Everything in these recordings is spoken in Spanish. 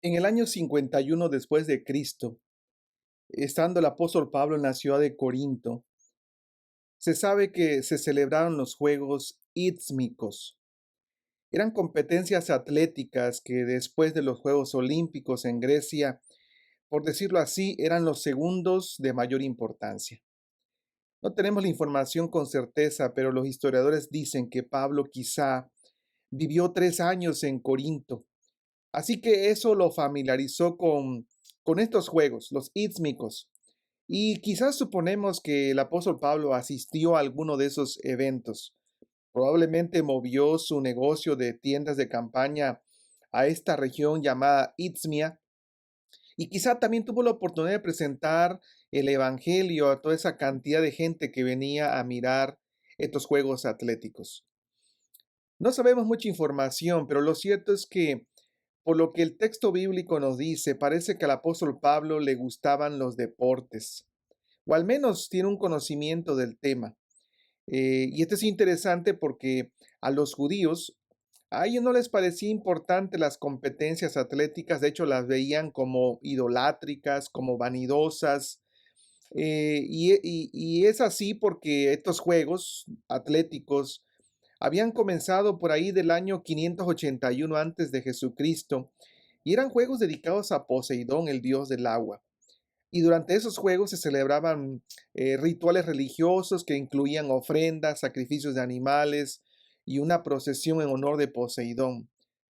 En el año 51 después de Cristo, estando el apóstol Pablo en la ciudad de Corinto, se sabe que se celebraron los Juegos Ístmicos. Eran competencias atléticas que después de los Juegos Olímpicos en Grecia, por decirlo así, eran los segundos de mayor importancia. No tenemos la información con certeza, pero los historiadores dicen que Pablo quizá vivió 3 años en Corinto. Así que eso lo familiarizó con estos juegos, los ístmicos. Y quizás suponemos que el apóstol Pablo asistió a alguno de esos eventos. Probablemente movió su negocio de tiendas de campaña a esta región llamada Ismia, y quizá también tuvo la oportunidad de presentar el evangelio a toda esa cantidad de gente que venía a mirar estos juegos atléticos. No sabemos mucha información, pero lo cierto es que por lo que el texto bíblico nos dice, parece que al apóstol Pablo le gustaban los deportes, o al menos tiene un conocimiento del tema. Y esto es interesante porque a los judíos, a ellos no les parecía importante las competencias atléticas, de hecho las veían como idolátricas, como vanidosas. Y es así porque estos juegos atléticos habían comenzado por ahí del año 581 antes de Jesucristo y eran juegos dedicados a Poseidón, el dios del agua. Y durante esos juegos se celebraban rituales religiosos que incluían ofrendas, sacrificios de animales y una procesión en honor de Poseidón.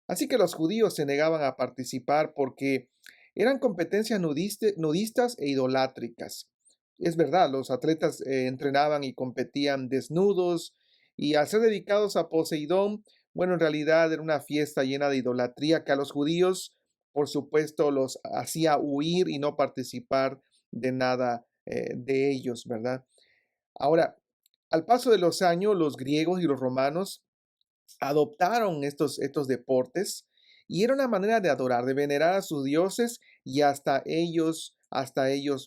Así que los judíos se negaban a participar porque eran competencias nudistas e idolátricas. Es verdad, los atletas entrenaban y competían desnudos y al ser dedicados a Poseidón, bueno, en realidad era una fiesta llena de idolatría que a los judíos, por supuesto, los hacía huir y no participar de nada de ellos, ¿verdad? Ahora, al paso de los años, los griegos y los romanos adoptaron estos deportes y era una manera de adorar, de venerar a sus dioses y hasta ellos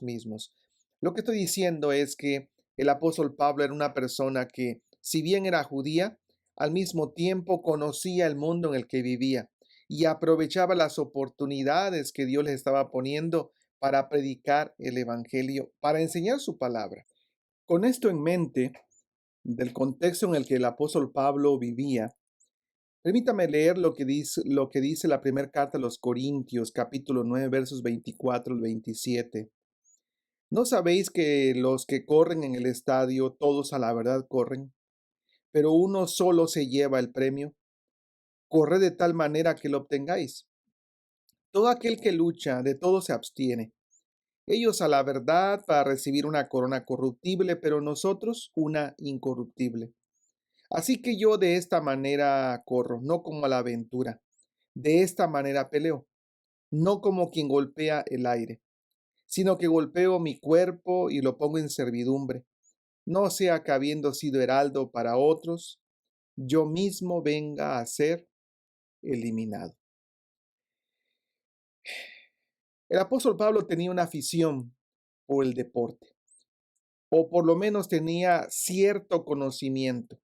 mismos. Lo que estoy diciendo es que el apóstol Pablo era una persona que, si bien era judía, al mismo tiempo conocía el mundo en el que vivía y aprovechaba las oportunidades que Dios les estaba poniendo para predicar el evangelio, para enseñar su palabra. Con esto en mente, del contexto en el que el apóstol Pablo vivía, permítame leer lo que dice la primera carta a los Corintios, capítulo 9, versos 24 al 27. ¿No sabéis que los que corren en el estadio, todos a la verdad corren, pero uno solo se lleva el premio? Corred de tal manera que lo obtengáis. Todo aquel que lucha, de todo se abstiene. Ellos a la verdad para recibir una corona corruptible, pero nosotros una incorruptible. Así que yo de esta manera corro, no como a la aventura. De esta manera peleo, no como quien golpea el aire, sino que golpeo mi cuerpo y lo pongo en servidumbre, no sea que habiendo sido heraldo para otros, yo mismo venga a ser eliminado. El apóstol Pablo tenía una afición por el deporte, o por lo menos tenía cierto conocimiento.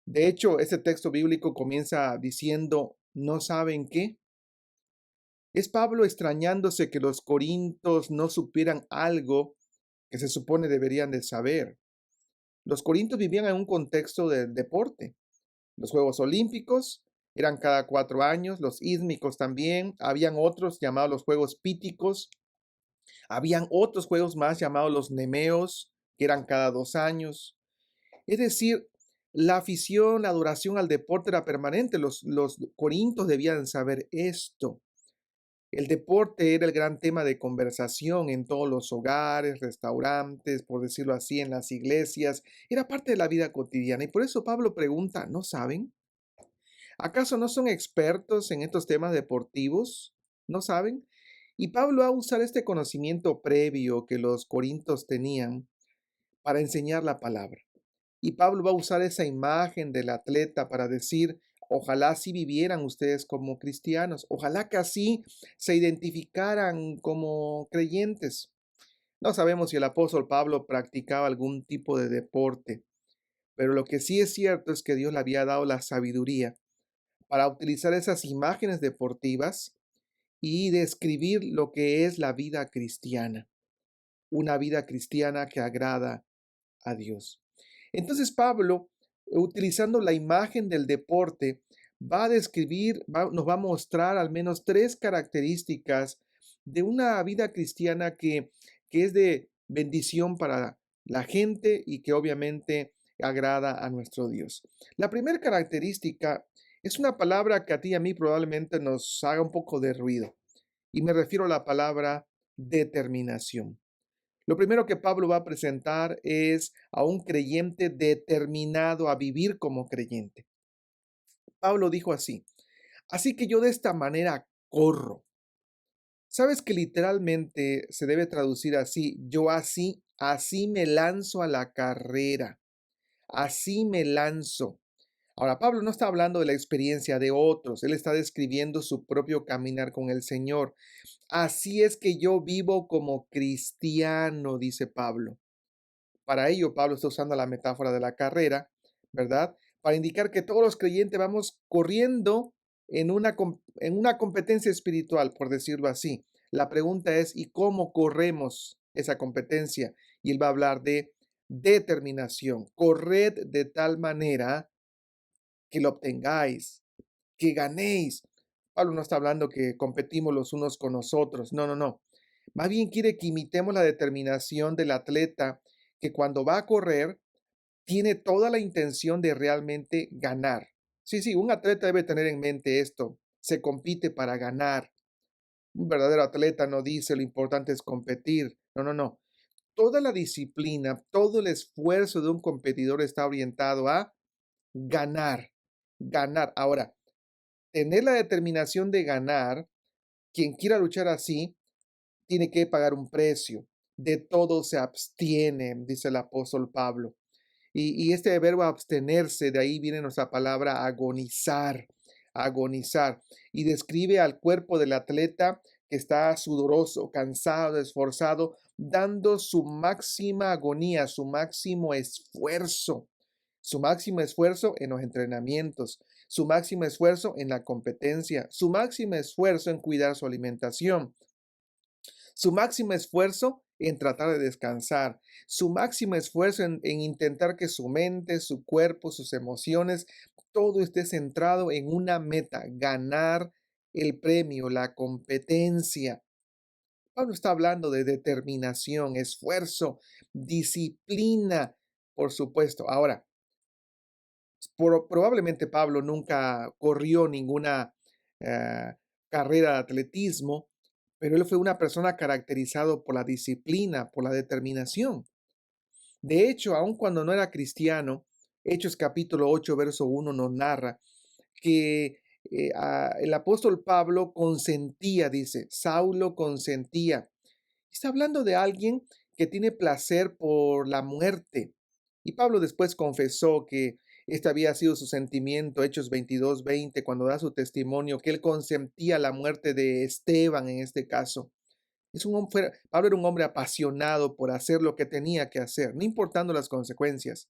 De hecho, este texto bíblico comienza diciendo, ¿no saben qué? Es Pablo extrañándose que los corintios no supieran algo que se supone deberían de saber. Los corintios vivían en un contexto de deporte. Los Juegos Olímpicos eran cada 4 años, los ístmicos también, habían otros llamados los Juegos Píticos, habían otros juegos más llamados los Nemeos, que eran cada 2 años. Es decir, la afición, la adoración al deporte era permanente. Los corintios debían saber esto. El deporte era el gran tema de conversación en todos los hogares, restaurantes, por decirlo así, en las iglesias. Era parte de la vida cotidiana. Y por eso Pablo pregunta, ¿no saben? ¿Acaso no son expertos en estos temas deportivos? ¿No saben? Y Pablo va a usar este conocimiento previo que los corintios tenían para enseñar la palabra. Y Pablo va a usar esa imagen del atleta para decir, ojalá así vivieran ustedes como cristianos, ojalá que así se identificaran como creyentes. No sabemos si el apóstol Pablo practicaba algún tipo de deporte, pero lo que sí es cierto es que Dios le había dado la sabiduría para utilizar esas imágenes deportivas y describir lo que es la vida cristiana, una vida cristiana que agrada a Dios. Entonces Pablo, utilizando la imagen del deporte, va a describir, nos va a mostrar al menos tres características de una vida cristiana que es de bendición para la gente y que obviamente agrada a nuestro Dios. La primera característica es una palabra que a ti y a mí probablemente nos haga un poco de ruido, y me refiero a la palabra determinación. Lo primero que Pablo va a presentar es a un creyente determinado a vivir como creyente. Pablo dijo así: así que yo de esta manera corro. ¿Sabes que literalmente se debe traducir así? Yo así me lanzo a la carrera, así me lanzo. Ahora, Pablo no está hablando de la experiencia de otros, él está describiendo su propio caminar con el Señor. Así es que yo vivo como cristiano, dice Pablo. Para ello, Pablo está usando la metáfora de la carrera, ¿verdad? Para indicar que todos los creyentes vamos corriendo en una competencia espiritual, por decirlo así. La pregunta es, ¿y cómo corremos esa competencia? Y él va a hablar de determinación. Corred de tal manera que lo obtengáis, que ganéis. Pablo no está hablando que competimos los unos con los otros. No, no, no. Más bien quiere que imitemos la determinación del atleta que cuando va a correr tiene toda la intención de realmente ganar. Sí, sí, un atleta debe tener en mente esto. Se compite para ganar. Un verdadero atleta no dice lo importante es competir. No, no, no. Toda la disciplina, todo el esfuerzo de un competidor está orientado a ganar. Ganar. Ahora, tener la determinación de ganar, quien quiera luchar así, tiene que pagar un precio. De todo se abstiene, dice el apóstol Pablo. Y este verbo abstenerse, de ahí viene nuestra palabra agonizar, agonizar. Y describe al cuerpo del atleta que está sudoroso, cansado, esforzado, dando su máxima agonía, su máximo esfuerzo en los entrenamientos, su máximo esfuerzo en la competencia, su máximo esfuerzo en cuidar su alimentación, su máximo esfuerzo en tratar de descansar, su máximo esfuerzo en intentar que su mente, su cuerpo, sus emociones, todo esté centrado en una meta, ganar el premio, la competencia. Pablo está hablando de determinación, esfuerzo, disciplina, por supuesto. Ahora, probablemente Pablo nunca corrió ninguna eh, carrera de atletismo, pero él fue una persona caracterizado por la disciplina, por la determinación. De hecho, aun cuando no era cristiano, Hechos capítulo 8, verso 1 nos narra que el apóstol Pablo consentía, dice, Saulo consentía. Está hablando de alguien que tiene placer por la muerte. Y Pablo después confesó que este había sido su sentimiento, Hechos 22:20, cuando da su testimonio, que él consentía la muerte de Esteban en este caso. Pablo era un hombre apasionado por hacer lo que tenía que hacer, no importando las consecuencias.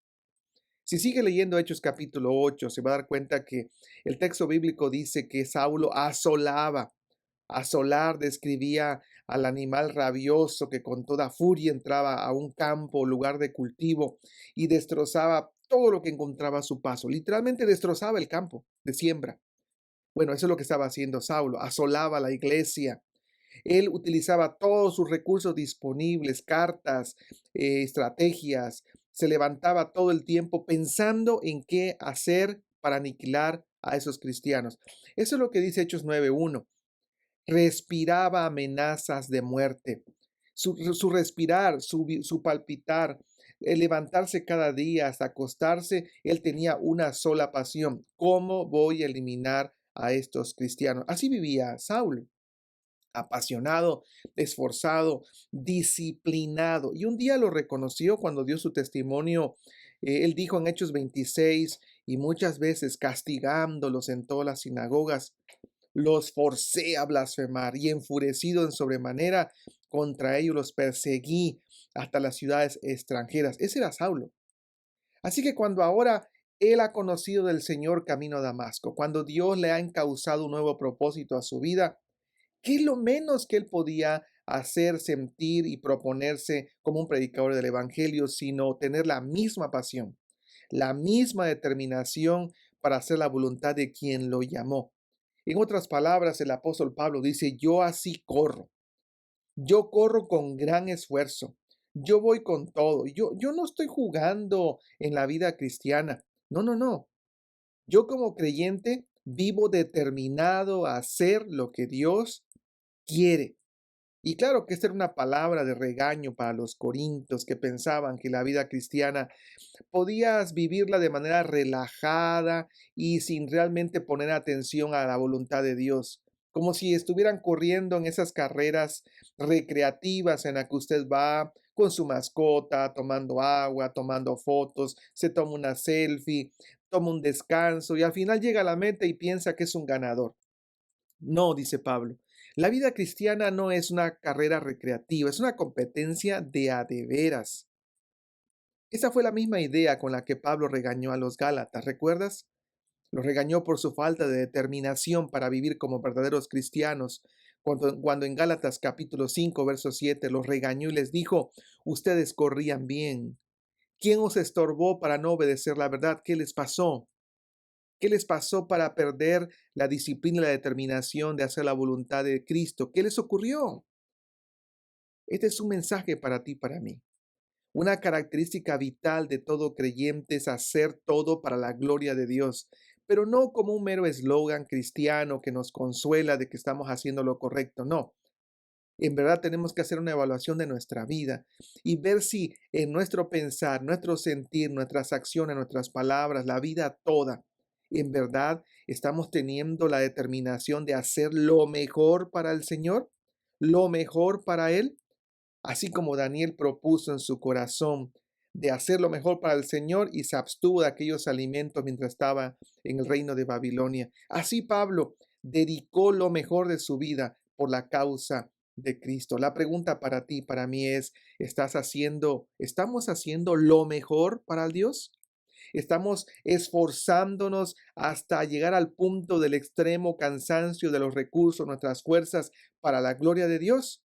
Si sigue leyendo Hechos capítulo 8, se va a dar cuenta que el texto bíblico dice que Saulo asolaba. Asolar describía al animal rabioso que con toda furia entraba a un campo o lugar de cultivo y destrozaba todo lo que encontraba a su paso. Literalmente destrozaba el campo de siembra. Bueno, eso es lo que estaba haciendo Saulo. Asolaba la iglesia. Él utilizaba todos sus recursos disponibles, cartas, estrategias. Se levantaba todo el tiempo pensando en qué hacer para aniquilar a esos cristianos. Eso es lo que dice Hechos 9:1. Respiraba amenazas de muerte. Su respirar, su palpitar, el levantarse cada día hasta acostarse, él tenía una sola pasión: ¿cómo voy a eliminar a estos cristianos? Así vivía Saulo, apasionado, esforzado, disciplinado. Y un día lo reconoció cuando dio su testimonio. Él dijo en Hechos 26, y muchas veces castigándolos en todas las sinagogas, los forcé a blasfemar y enfurecido en sobremanera contra ellos los perseguí hasta las ciudades extranjeras. Ese era Saulo. Así que cuando ahora él ha conocido del Señor camino a Damasco, cuando Dios le ha encauzado un nuevo propósito a su vida, ¿Qué es lo menos que él podía hacer, sentir y proponerse como un predicador del Evangelio, sino tener la misma pasión, la misma determinación para hacer la voluntad de quien lo llamó? En otras palabras, el apóstol Pablo dice, yo así corro, yo corro con gran esfuerzo, yo voy con todo, yo no estoy jugando en la vida cristiana, no, no, no, yo como creyente vivo determinado a hacer lo que Dios quiere. Y claro que esta era una palabra de regaño para los corintios que pensaban que la vida cristiana podías vivirla de manera relajada y sin realmente poner atención a la voluntad de Dios, como si estuvieran corriendo en esas carreras recreativas en la que usted va con su mascota, tomando agua, tomando fotos, se toma una selfie, toma un descanso y al final llega a la meta y piensa que es un ganador. No, dice Pablo, la vida cristiana no es una carrera recreativa, es una competencia de a de veras. Esa fue la misma idea con la que Pablo regañó a los Gálatas, ¿recuerdas? Los regañó por su falta de determinación para vivir como verdaderos cristianos. Cuando en Gálatas capítulo 5, verso 7 los regañó y les dijo, ustedes corrían bien. ¿Quién os estorbó para no obedecer la verdad? ¿Qué les pasó? ¿Qué les pasó para perder la disciplina y la determinación de hacer la voluntad de Cristo? ¿Qué les ocurrió? Este es un mensaje para ti, para mí. Una característica vital de todo creyente es hacer todo para la gloria de Dios, pero no como un mero eslogan cristiano que nos consuela de que estamos haciendo lo correcto, no. En verdad tenemos que hacer una evaluación de nuestra vida y ver si en nuestro pensar, nuestro sentir, nuestras acciones, nuestras palabras, la vida toda, en verdad estamos teniendo la determinación de hacer lo mejor para el Señor, lo mejor para Él. Así como Daniel propuso en su corazón de hacer lo mejor para el Señor y se abstuvo de aquellos alimentos mientras estaba en el reino de Babilonia. Así Pablo dedicó lo mejor de su vida por la causa de Cristo. La pregunta para ti, para mí es, estamos haciendo lo mejor para Dios? ¿Estamos esforzándonos hasta llegar al punto del extremo cansancio de los recursos, nuestras fuerzas para la gloria de Dios?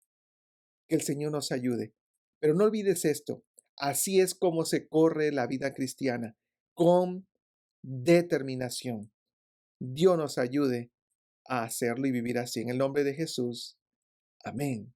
Que el Señor nos ayude. Pero no olvides esto, así es como se corre la vida cristiana, con determinación. Dios nos ayude a hacerlo y vivir así. En el nombre de Jesús. Amén.